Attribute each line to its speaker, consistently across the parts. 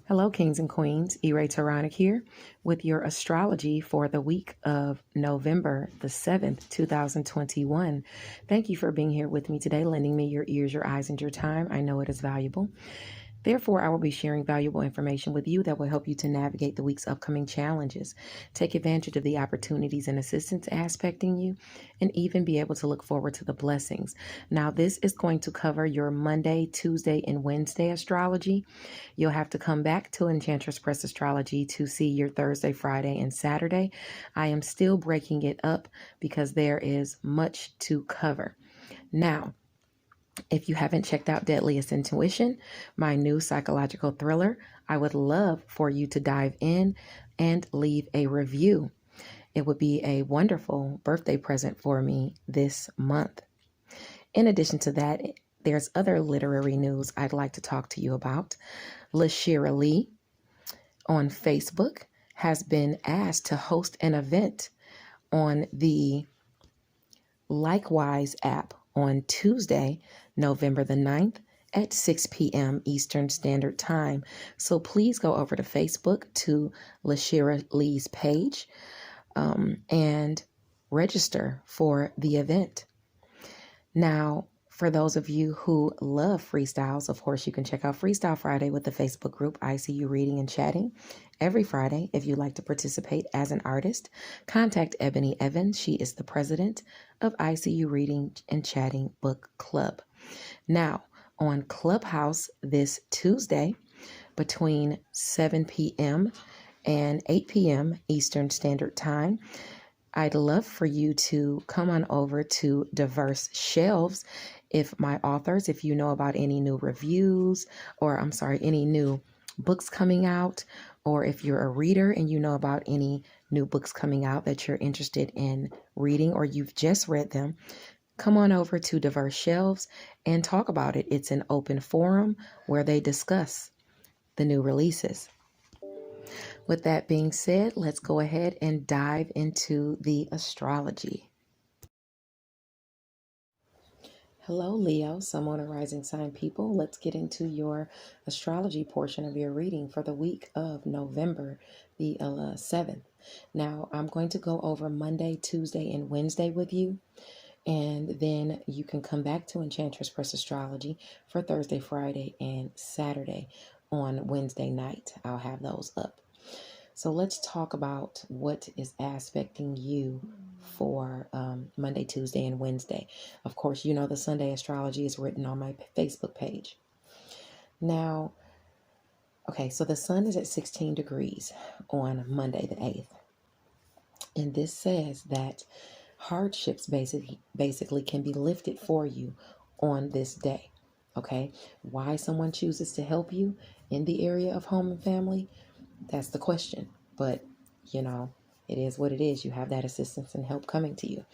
Speaker 1: Hello, kings and queens. E-Ray Taronic here with your astrology for the week of November the 7th, 2021. Thank you for being here with me today, lending me your ears, your eyes, and your time. I know it is valuable. Therefore, I will be sharing valuable information with you that will help you to navigate the week's upcoming challenges, take advantage of the opportunities and assistance aspecting you, and even be able to look forward to the blessings. Now, this is going to cover your Monday, Tuesday, and Wednesday astrology. You'll have to come back to Enchantress Press Astrology to see your Thursday, Friday, and Saturday. I am still breaking it up because there is much to cover. Now, if you haven't checked out Deadliest Intuition, my new psychological thriller, I would love for you to dive in and leave a review. It would be a wonderful birthday present for me this month. In addition to that, there's other literary news I'd like to talk to you about. LaShira Lee on Facebook has been asked to host an event on the Likewise app on Tuesday, November the 9th at 6 p.m. Eastern Standard Time. So please go over to Facebook to LaShira Lee's page and register for the event. Now, for those of you who love freestyles, of course, you can check out Freestyle Friday with the Facebook group ICU Reading and Chatting. Every Friday, if you'd like to participate as an artist, contact Ebony Evans. She is the president of ICU Reading and Chatting Book Club. Now, on Clubhouse this Tuesday, between 7 p.m. and 8 p.m. Eastern Standard Time, I'd love for you to come on over to Diverse Shelves. If you know about any new reviews, any new books coming out, or if you're a reader and you know about any new books coming out that you're interested in reading or you've just read them, come on over to Diverse Shelves and talk about it. It's an open forum where they discuss the new releases. With that being said, let's go ahead and dive into the astrology. Hello, Leo, Sun, Moon, and Rising Sign people. Let's get into your astrology portion of your reading for the week of November the 7th. Now, I'm going to go over Monday, Tuesday, and Wednesday with you. And then you can come back to Enchantress Press Astrology for Thursday, Friday, and Saturday. On Wednesday night, I'll have those up. So let's talk about what is aspecting you for Monday, Tuesday, and Wednesday. Of course, you know the Sunday astrology is written on my Facebook page. Now, okay, so the sun is at 16 degrees on Monday the 8th. And this says that hardships basically can be lifted for you on this day. Okay, why someone chooses to help you in the area of home and family, that's the question. But, it is what it is. You have that assistance and help coming to you.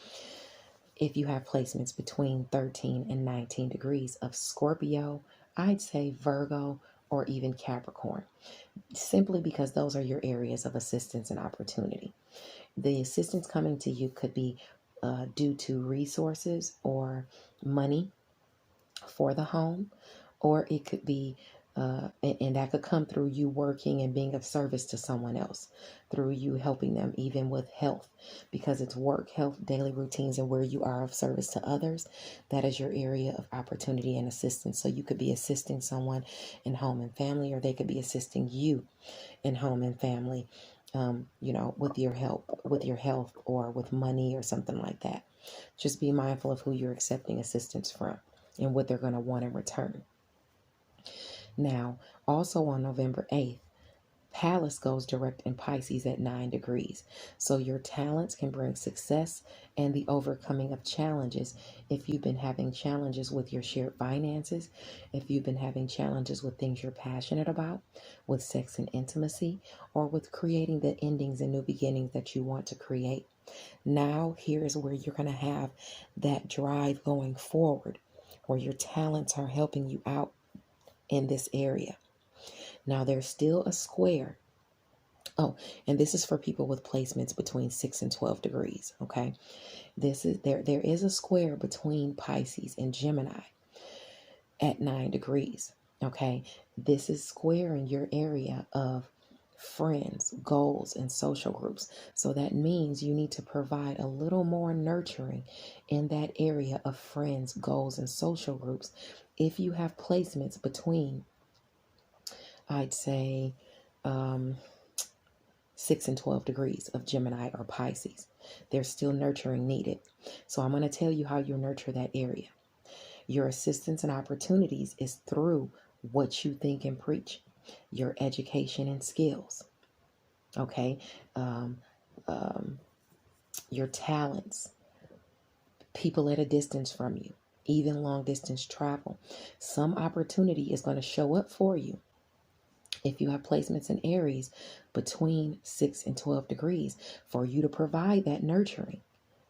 Speaker 1: If you have placements between 13 and 19 degrees of Scorpio, I'd say Virgo, or even Capricorn, simply because those are your areas of assistance and opportunity. The assistance coming to you could be due to resources or money for the home, or it could be and that could come through you working and being of service to someone else, through you helping them even with health, because it's work, health, daily routines, and where you are of service to others. That is your area of opportunity and assistance. So you could be assisting someone in home and family, or they could be assisting you in home and family, with your help, with your health, or with money or something like that. Just be mindful of who you're accepting assistance from and what they're going to want in return. Now, also on November 8th, Pallas goes direct in Pisces at 9 degrees. So your talents can bring success and the overcoming of challenges. If you've been having challenges with your shared finances, if you've been having challenges with things you're passionate about, with sex and intimacy, or with creating the endings and new beginnings that you want to create. Now, here's where you're going to have that drive going forward, where your talents are helping you out in this area. Now, there's still a square. Oh, and this is for people with placements between 6 and 12 degrees. Okay, there is a square between Pisces and Gemini at 9 degrees. Okay, this is square in your area of friends, goals, and social groups. So that means you need to provide a little more nurturing in that area of friends, goals, and social groups. If you have placements between, I'd say, um, 6 and 12 degrees of Gemini or Pisces, there's still nurturing needed. So I'm going to tell you how you nurture that area. Your assistance and opportunities is through what you think and preach, your education and skills, okay? Um, um, your talents, people at a distance from you, even long distance travel. Some opportunity is going to show up for you if you have placements in Aries between 6 and 12 degrees for you to provide that nurturing,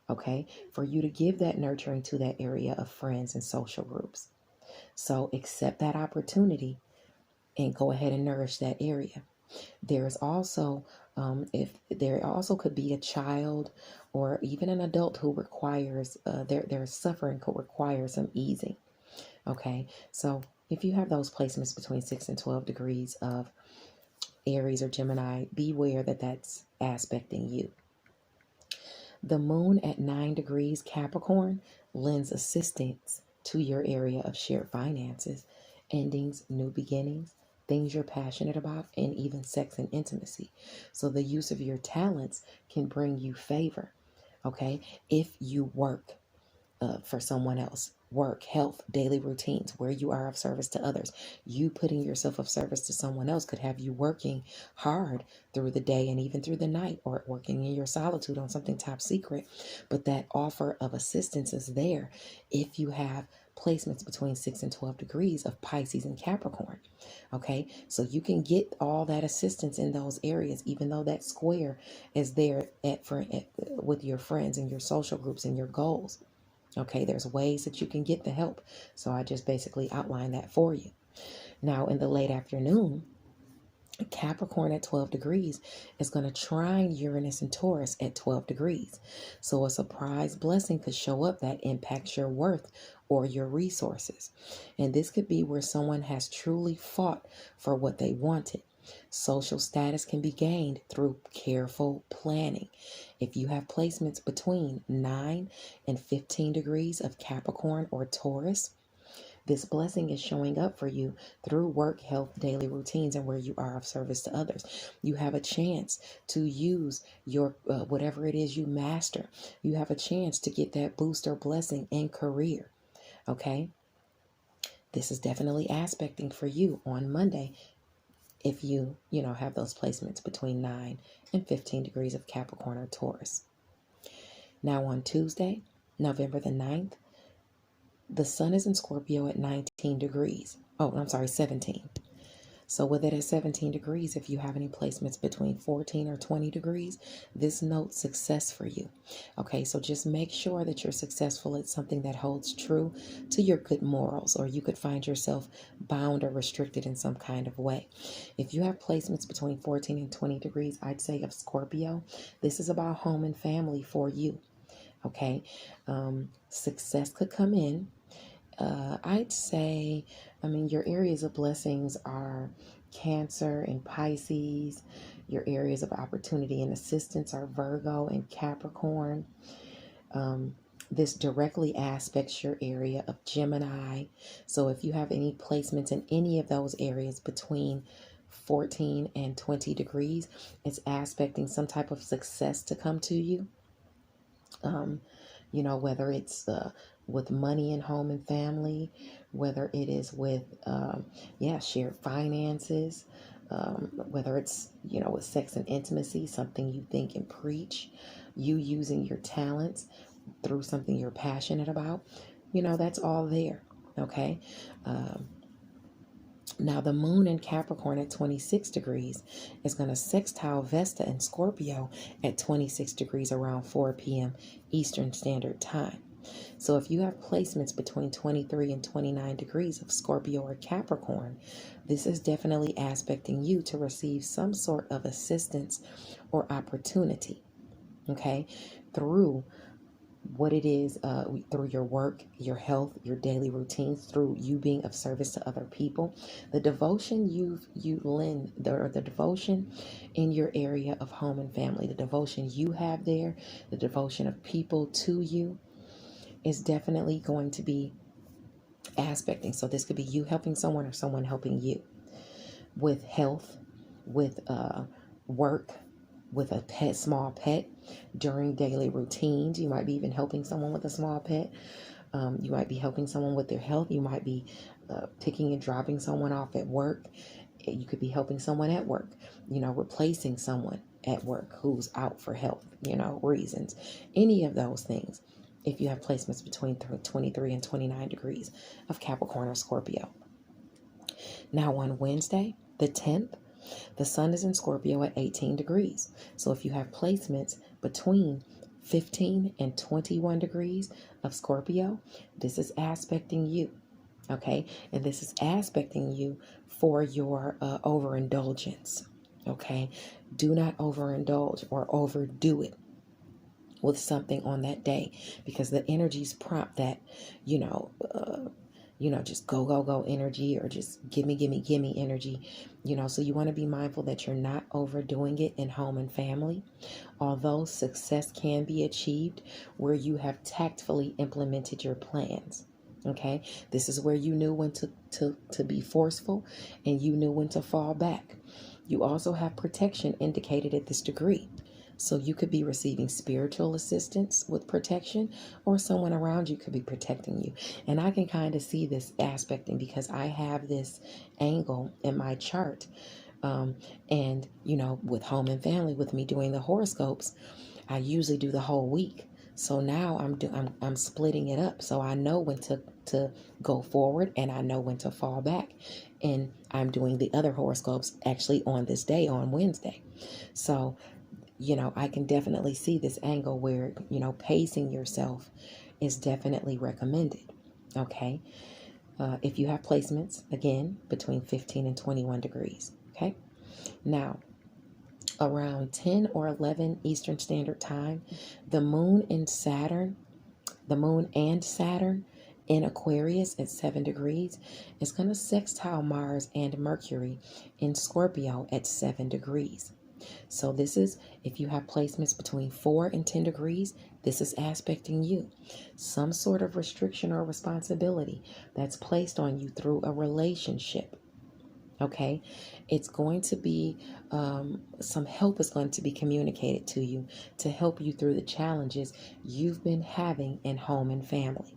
Speaker 1: okay? For you to give that nurturing to that area of friends and social groups. So accept that opportunity and go ahead and nourish that area. There's also, if there also could be a child or even an adult who requires, their suffering could require some easing. Okay, so if you have those placements between 6 and 12 degrees of Aries or Gemini, beware that that's aspecting you. The moon at 9 degrees Capricorn lends assistance to your area of shared finances, endings, new beginnings, things you're passionate about, and even sex and intimacy. So the use of your talents can bring you favor, okay? If you work for someone else, work, health, daily routines, where you are of service to others. You putting yourself of service to someone else could have you working hard through the day and even through the night, or working in your solitude on something top secret. But that offer of assistance is there if you have placements between 6 and 12 degrees of Pisces and Capricorn. Okay, so you can get all that assistance in those areas, even though that square is there with your friends and your social groups and your goals. Okay, there's ways that you can get the help. So I just basically outlined that for you. Now, in the late afternoon, Capricorn at 12 degrees is going to trine Uranus and Taurus at 12 degrees. So a surprise blessing could show up that impacts your worth or your resources. And this could be where someone has truly fought for what they wanted. Social status can be gained through careful planning. If you have placements between 9 and 15 degrees of Capricorn or Taurus, this blessing is showing up for you through work, health, daily routines, and where you are of service to others. You have a chance to use your whatever it is you master. You have a chance to get that booster blessing in career. Okay? This is definitely aspecting for you on Monday if you have those placements between 9 and 15 degrees of Capricorn or Taurus. Now on Tuesday, November the 9th, the sun is in Scorpio at 19 degrees. Oh, I'm sorry, 17. So with it at 17 degrees, if you have any placements between 14 or 20 degrees, this notes success for you. Okay, so just make sure that you're successful at something that holds true to your good morals, or you could find yourself bound or restricted in some kind of way. If you have placements between 14 and 20 degrees, I'd say of Scorpio, this is about home and family for you. Okay, success could come in. I'd say, your areas of blessings are Cancer and Pisces. Your areas of opportunity and assistance are Virgo and Capricorn. This directly aspects your area of Gemini. So if you have any placements in any of those areas between 14 and 20 degrees, it's aspecting some type of success to come to you. Whether it's with money and home and family, whether it is with, shared finances, whether it's, with sex and intimacy, something you think and preach, you using your talents through something you're passionate about, that's all there. Okay. Now, the moon in Capricorn at 26 degrees is going to sextile Vesta in Scorpio at 26 degrees around 4 p.m. Eastern Standard Time. So if you have placements between 23 and 29 degrees of Scorpio or Capricorn, this is definitely aspecting you to receive some sort of assistance or opportunity, okay, through what it is through your work, your health, your daily routines, through you being of service to other people. The devotion you lend, the devotion in your area of home and family, the devotion you have there, the devotion of people to you is definitely going to be aspecting. So this could be you helping someone or someone helping you with health, with work, with a pet, small pet, during daily routines. You might be even helping someone with a small pet. You might be helping someone with their health. You might be picking and dropping someone off at work. You could be helping someone at work, replacing someone at work who's out for health, reasons. Any of those things. If you have placements between 23 and 29 degrees of Capricorn or Scorpio. Now on Wednesday, the 10th, the sun is in Scorpio at 18 degrees. So if you have placements between 15 and 21 degrees of Scorpio, this is aspecting you. Okay. And this is aspecting you for your overindulgence. Okay. Do not overindulge or overdo it with something on that day, because the energies prompt that, just go energy, or just gimme energy, so you want to be mindful that you're not overdoing it in home and family. Although success can be achieved where you have tactfully implemented your plans. Okay, this is where you knew when to be forceful, and you knew when to fall back. You also have protection indicated at this degree. So you could be receiving spiritual assistance with protection, or someone around you could be protecting you. And I can kind of see this aspecting because I have this angle in my chart. And, with home and family, with me doing the horoscopes, I usually do the whole week. So now I'm splitting it up. So I know when to go forward, and I know when to fall back. And I'm doing the other horoscopes actually on this day, on Wednesday. So I can definitely see this angle where, pacing yourself is definitely recommended. Okay. If you have placements, again, between 15 and 21 degrees. Okay. Now, around 10 or 11 Eastern Standard Time, the moon and Saturn in Aquarius at 7 degrees is going to sextile Mars and Mercury in Scorpio at 7 degrees. So this is, if you have placements between 4 and 10 degrees, this is aspecting you. Some sort of restriction or responsibility that's placed on you through a relationship. Okay, it's going to be, some help is going to be communicated to you to help you through the challenges you've been having in home and family.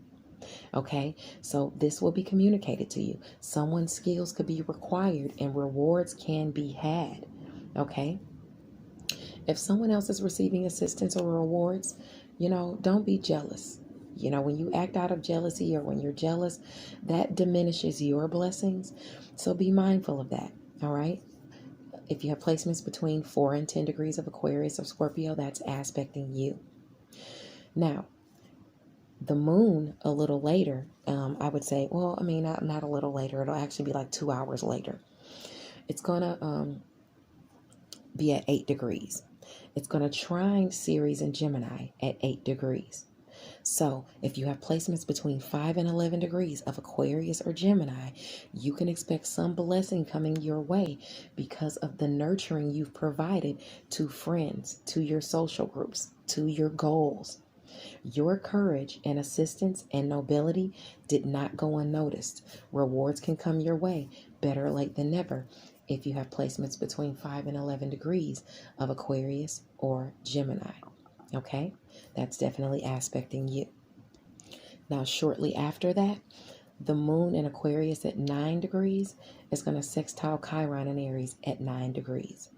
Speaker 1: Okay, so this will be communicated to you. Someone's skills could be required and rewards can be had. Okay. If someone else is receiving assistance or rewards, don't be jealous. When you act out of jealousy, or when you're jealous, that diminishes your blessings. So be mindful of that. All right. If you have placements between 4 and 10 degrees of Aquarius or Scorpio, that's aspecting you. Now, the moon a little later, I would say, well, not a little later. It'll actually be like 2 hours later. It's going to be at 8 degrees. It's going to trine Ceres and Gemini at 8 degrees. So if you have placements between 5 and 11 degrees of Aquarius or Gemini, you can expect some blessing coming your way because of the nurturing you've provided to friends, to your social groups, to your goals. Your courage and assistance and nobility did not go unnoticed. Rewards can come your way, better late than never, if you have placements between 5 and 11 degrees of Aquarius or Gemini. Okay, that's definitely aspecting you. Now, shortly after that, the moon in Aquarius at 9 degrees is going to sextile Chiron in Aries at 9 degrees.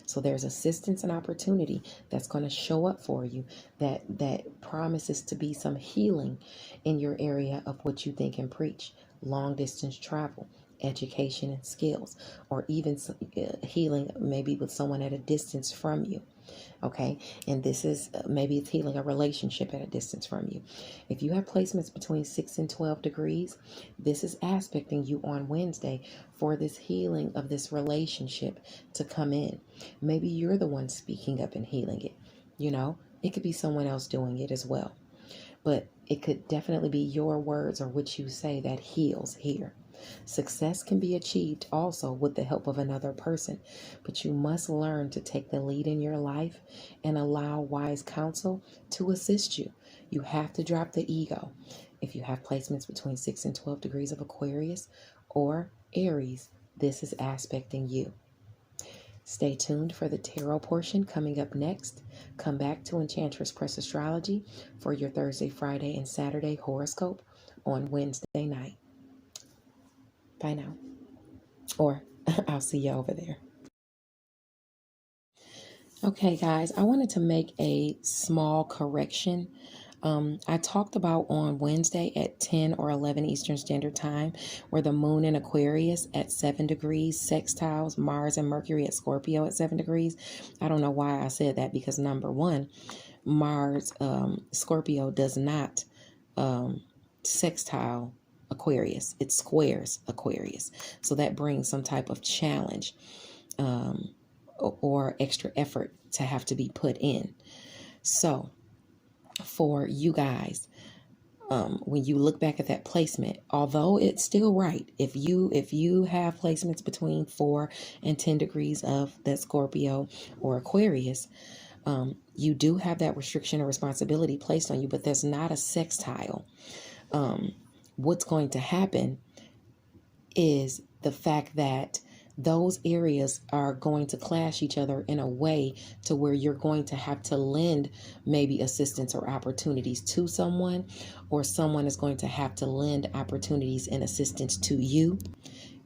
Speaker 1: So there's assistance and opportunity that's going to show up for you that promises to be some healing in your area of what you think and preach. Long distance travel, education and skills, or even healing maybe with someone at a distance from you. Okay, and this is maybe it's healing a relationship at a distance from you. If you have placements between 6 and 12 degrees, this is aspecting you on Wednesday for this healing of this relationship to come in. Maybe you're the one speaking up and healing it. It could be someone else doing it as well. but it could definitely be your words or what you say that heals here. Success can be achieved also with the help of another person, but you must learn to take the lead in your life and allow wise counsel to assist you. You have to drop the ego. If you have placements between 6 and 12 degrees of Aquarius or Aries, this is aspecting you. Stay tuned for the tarot portion coming up next. Come back to Enchantress Press Astrology for your Thursday, Friday, and Saturday horoscope on Wednesday night. Bye now. Or I'll see you over there. Okay, guys, I wanted to make a small correction. I talked about on Wednesday at 10 or 11 Eastern Standard Time, where the moon in Aquarius at 7 degrees sextiles Mars and Mercury at Scorpio at 7 degrees. I don't know why I said that, because number one, Mars, Scorpio does not sextile Aquarius. It squares Aquarius. So that brings some type of challenge or extra effort to have to be put in. So for you guys, when you look back at that placement, although it's still right, if you have placements between 4 and 10 degrees of that Scorpio or Aquarius, you do have that restriction or responsibility placed on you, but there's not a sextile. What's going to happen is the fact that those areas are going to clash each other in a way to where you're going to have to lend maybe assistance or opportunities to someone, or someone is going to have to lend opportunities and assistance to you.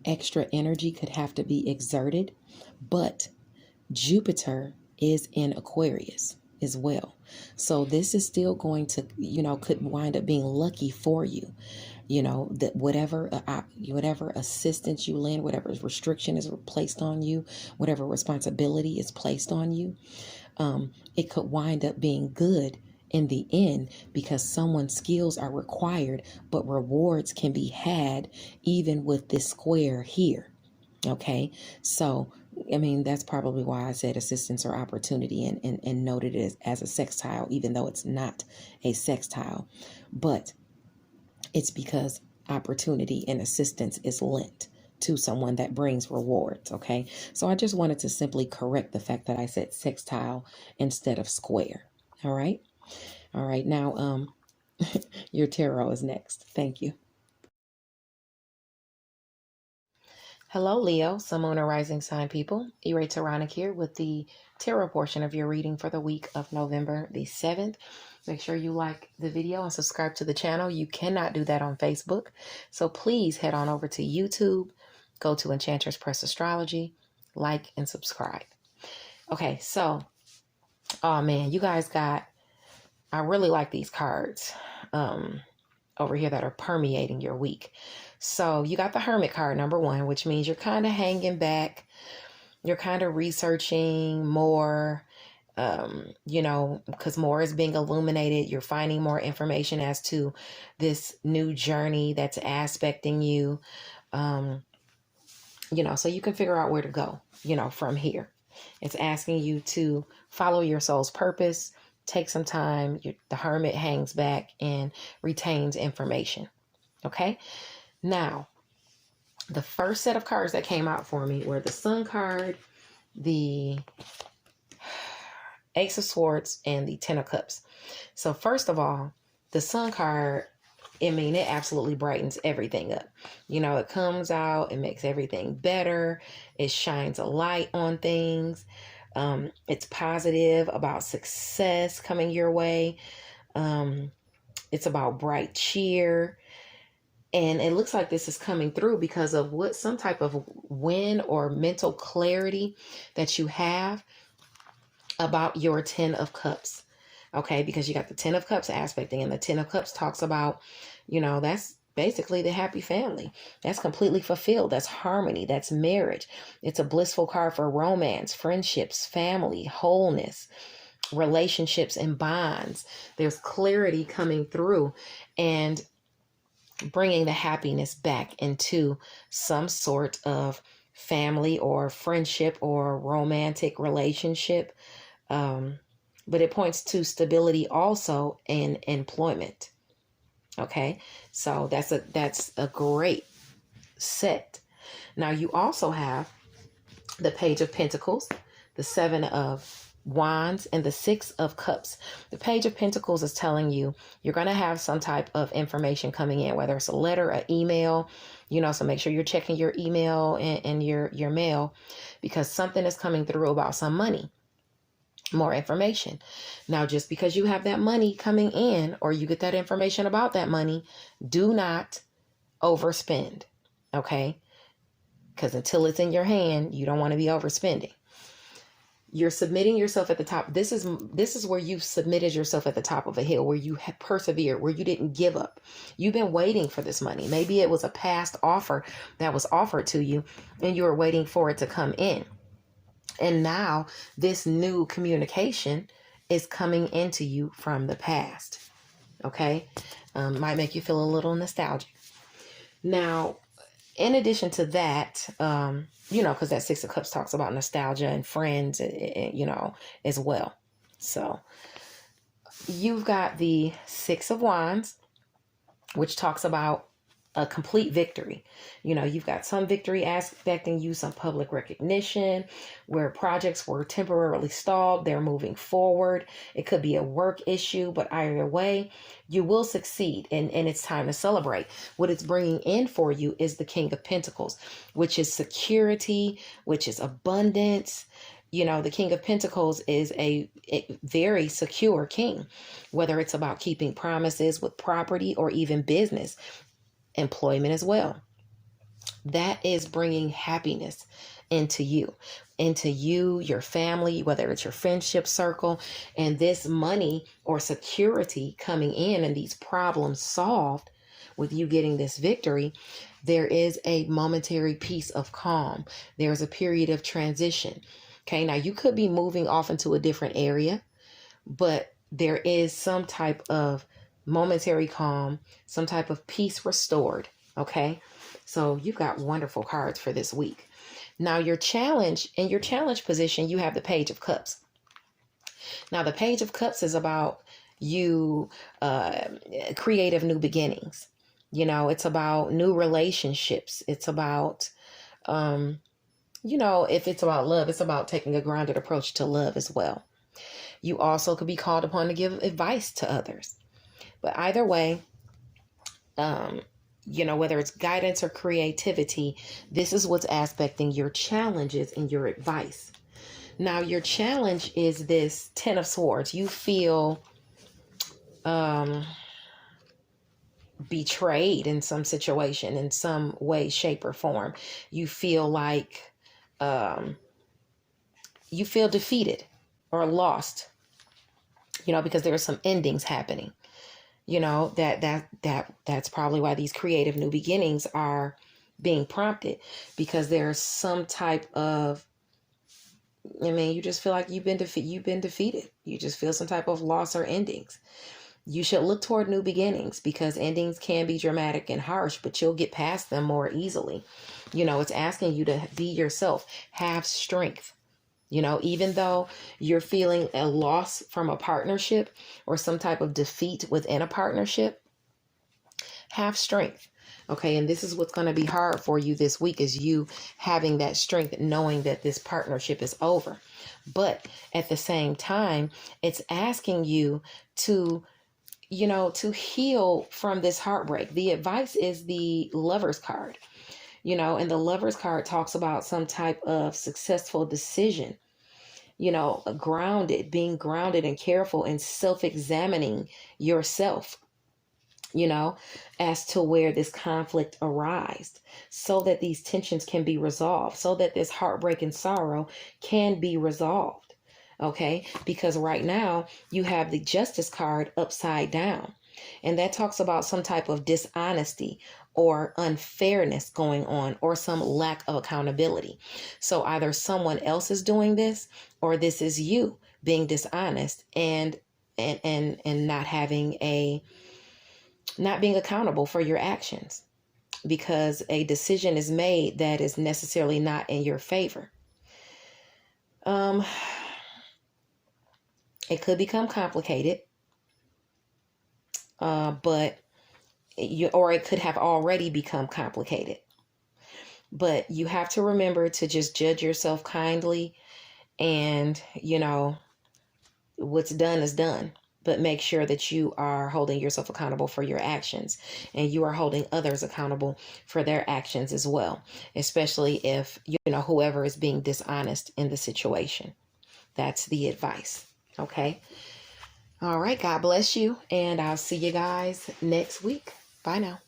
Speaker 1: Extra energy could have to be exerted, but Jupiter is in Aquarius as well. So this is still going to, could wind up being lucky for you. That whatever assistance you lend, whatever restriction is placed on you, whatever responsibility is placed on you, it could wind up being good in the end, because someone's skills are required, but rewards can be had even with this square here. Okay, so that's probably why I said assistance or opportunity and noted it as a sextile, even though it's not a sextile. But it's because opportunity and assistance is lent to someone that brings rewards. Okay, so I just wanted to simply correct the fact that I said sextile instead of square. All right. Now, your tarot is next. Thank you. Hello, Leo, Sun, Moon, or Rising Sign people. Irae Taronic here with the tarot portion of your reading for the week of November the 7th. Make sure you like the video and subscribe to the channel. You cannot do that on Facebook. So please head on over to YouTube, go to Enchantress Press Astrology, like and subscribe. Okay, so, oh man, you guys I really like these cards over here that are permeating your week. So you got the Hermit card, number one, which means you're kind of hanging back. You're kind of researching more, because more is being illuminated. You're finding more information as to this new journey that's aspecting you, so you can figure out where to go, from here. It's asking you to follow your soul's purpose, take some time. The Hermit hangs back and retains information. Okay. Now, the first set of cards that came out for me were the Sun card, the Ace of Swords, and the Ten of Cups. So first of all, the Sun card, it absolutely brightens everything up. It comes out, it makes everything better. It shines a light on things. It's positive about success coming your way. It's about bright cheer. And it looks like this is coming through because of some type of win or mental clarity that you have about your 10 of Cups. Okay, because you got the 10 of Cups aspecting, and the 10 of Cups talks about, that's basically the happy family. That's completely fulfilled. That's harmony. That's marriage. It's a blissful card for romance, friendships, family, wholeness, relationships, and bonds. There's clarity coming through and bringing the happiness back into some sort of family or friendship or romantic relationship. but it points to stability also in employment. Okay, so that's a great set. Now you also have the Page of Pentacles, the Seven of Wands, and the Six of Cups. The Page of Pentacles is telling you you're going to have some type of information coming in, whether it's a letter, an email, so make sure you're checking your email and your mail, because something is coming through about some money, more information. Now, just because you have that money coming in or you get that information about that money, do not overspend, okay? Because until it's in your hand, you don't want to be overspending. You're submitting yourself at the top. This is where you've submitted yourself at the top of a hill, where you have persevered, where you didn't give up. You've been waiting for this money. Maybe it was a past offer that was offered to you and you were waiting for it to come in. And now this new communication is coming into you from the past. Okay? Might make you feel a little nostalgic. Now, in addition to that, because that Six of Cups talks about nostalgia and friends, as well. So you've got the Six of Wands, which talks about a complete victory. You've got some victory aspecting you, some public recognition, where projects were temporarily stalled, they're moving forward. It could be a work issue, but either way, you will succeed, and it's time to celebrate. What it's bringing in for you is the King of Pentacles, which is security, which is abundance. The King of Pentacles is a very secure king, whether it's about keeping promises with property or even business, employment as well. That is bringing happiness into you, your family, whether it's your friendship circle, and this money or security coming in and these problems solved with you getting this victory. There is a momentary piece of calm. There's a period of transition. Okay, now you could be moving off into a different area, but there is some type of momentary calm, some type of peace restored. Okay, so you've got wonderful cards for this week. Now in your challenge position, you have the Page of Cups. Now the Page of Cups is about you, creative new beginnings. It's about new relationships. It's about, if it's about love, it's about taking a grounded approach to love as well. You also could be called upon to give advice to others. But either way, whether it's guidance or creativity, this is what's aspecting your challenges and your advice. Now, your challenge is this Ten of Swords. You feel betrayed in some situation, in some way, shape, or form. You feel like you feel defeated or lost, because there are some endings happening. That's probably why these creative new beginnings are being prompted, because there's some type of, you just feel like you've been defeated. You just feel some type of loss or endings. You should look toward new beginnings, because endings can be dramatic and harsh, but you'll get past them more easily. It's asking you to be yourself, have strength. Even though you're feeling a loss from a partnership or some type of defeat within a partnership, have strength. Okay. And this is what's going to be hard for you this week, is you having that strength, knowing that this partnership is over. But at the same time, it's asking you to heal from this heartbreak. The advice is the Lover's card, and the Lover's card talks about some type of successful decision, being grounded and careful and self-examining yourself, as to where this conflict arised, so that these tensions can be resolved, so that this heartbreak and sorrow can be resolved. Okay, because right now you have the Justice card upside down, and that talks about some type of dishonesty or unfairness going on, or some lack of accountability. So either someone else is doing this, or this is you being dishonest and not being accountable for your actions, because a decision is made that is necessarily not in your favor. It could become complicated, but or it could have already become complicated. But you have to remember to just judge yourself kindly, and what's done is done. But make sure that you are holding yourself accountable for your actions, and you are holding others accountable for their actions as well, especially if whoever is being dishonest in the situation. That's the advice. Okay. All right. God bless you, and I'll see you guys next week. Bye now.